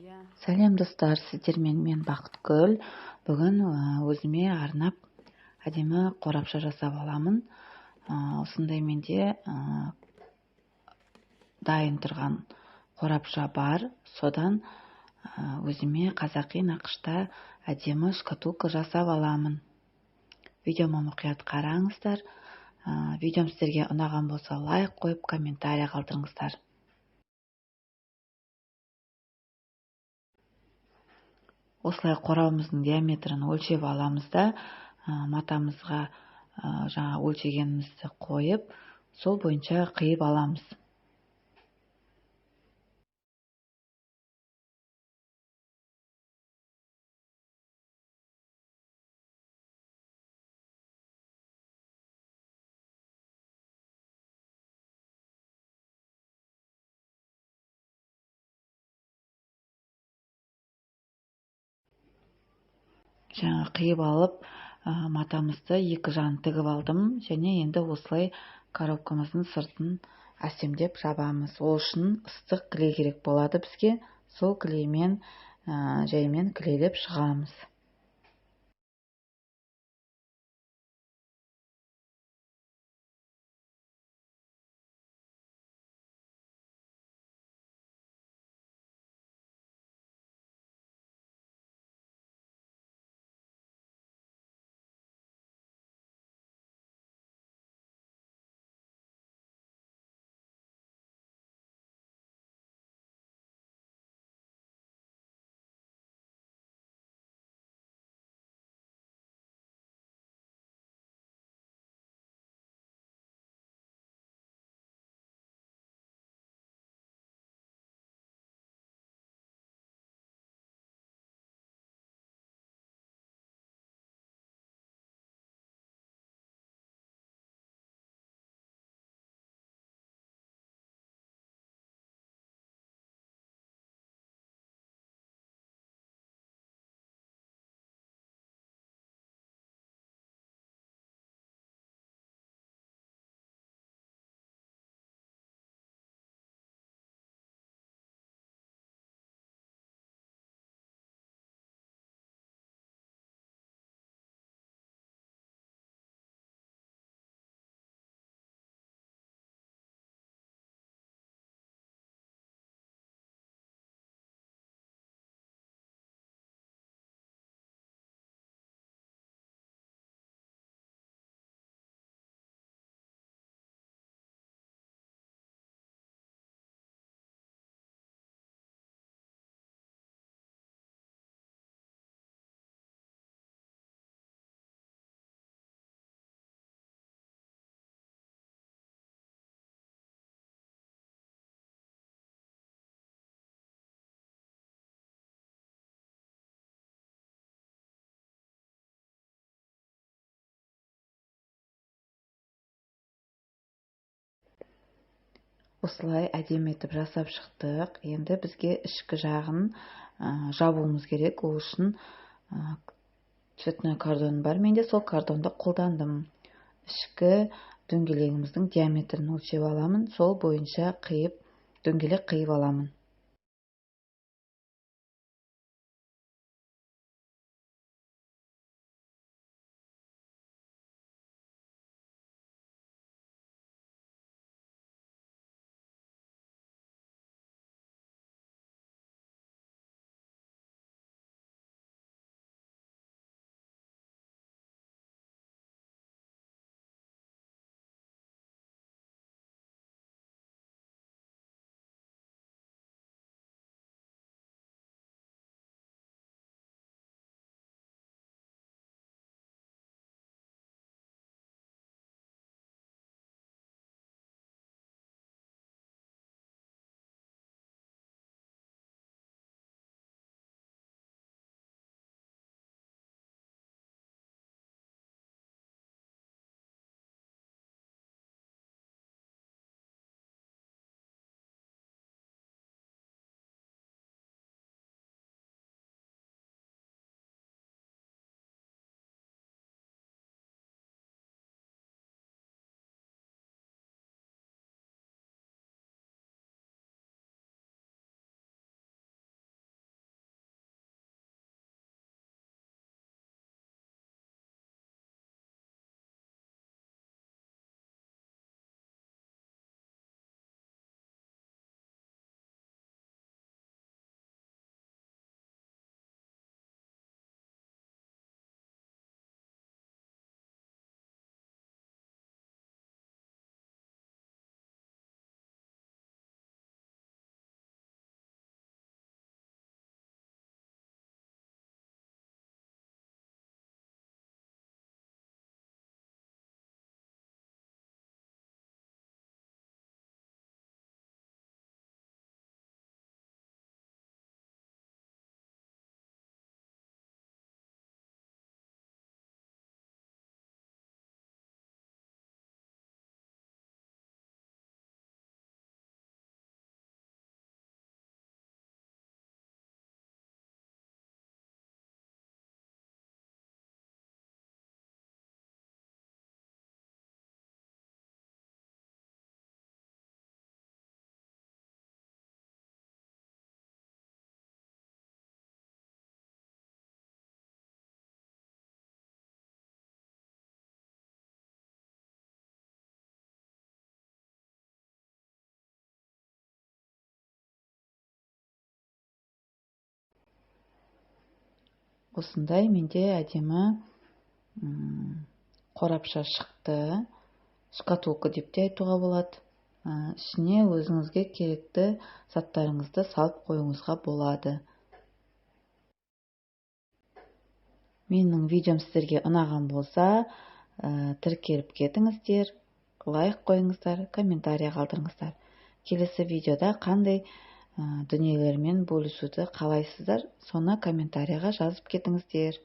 Сәлем достар, сіздермен мен Бақытгүл. Бүгін өзіме арнап әдемі қорапша жасап аламын. Осындай менде дайын тұрған қорапша бар. Содан өзіме қазақи нақышта әдемі шкатулка жасап аламын. Видеома мұқият қараңыздар. Видеом сіздерге ұнаған болса лайк қойып, комментарий қалдырыңыздар. Осылай қорабымыздың диаметрін өлшеп аламыз да, матамызға жаңа өлшегенімізді қойып, сол бойынша қиып аламыз. Жаңа қиып алып, матамызды екі жағын тігіп алдым, және енді осылай коробкамыздың сыртын әсемдеп жабамыз. Ол үшін ыстық клей керек болады бізге. Сол клеймен жаймен клейлеп шығамыз. Осылай әдемі етіп жасап шықтық. Енді бізге ішкі жағын жабуымыз керек. Ол үшін цветной кардон бар. Менде сол кардонды қолдандым. Ішкі дөңгелегіміздің диаметрін өлшеп аламын. Сол бойынша дөңгелек қиып аламын. осындай менде әдемі қорапша шықты. Шкатулка деп те айтуға болады. Ішіне өзіңізге керекті заттарыңызды салып қоюыңызға болады. Менің видеом сіздерге ұнаған болса, тіркеліп кетіңіздер, лайк қойыңыздар, комментарий қалдырыңыздар. Келесі видеода қандай дүниелермен бөлісуді қалайсыздар, соны комментарийға жазып кетіңіздер.